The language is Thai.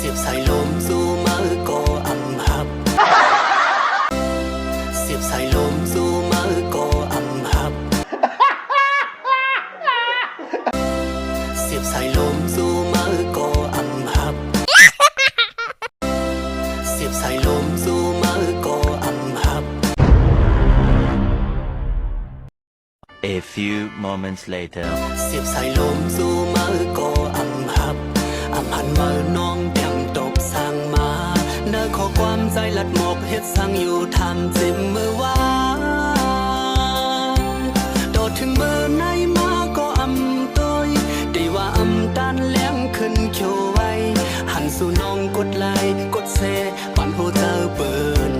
สียบสายลมสู่มือก็อำหับเสียบสายลมสู่มือก็อำหับเสียบสายลมสู่มือก็อำหับเสียบสายลมสู่มือก็อำหับ A few moments later เสียบสายลมสู่มือก็อำหับอำหันมือน้องเตรียมตบสั่งมาเนื้อขอความใจลัดหมกเฮ็ดสั่งอยู่ทำจิ้มมือวางโดดถึงมือในมาก็อำตัวได้ว่าอำตันเลี้ยงขึ้นเขียวไว้หันสู่น้องกดไลค์กดแชร์ปันหัวเธอเปิด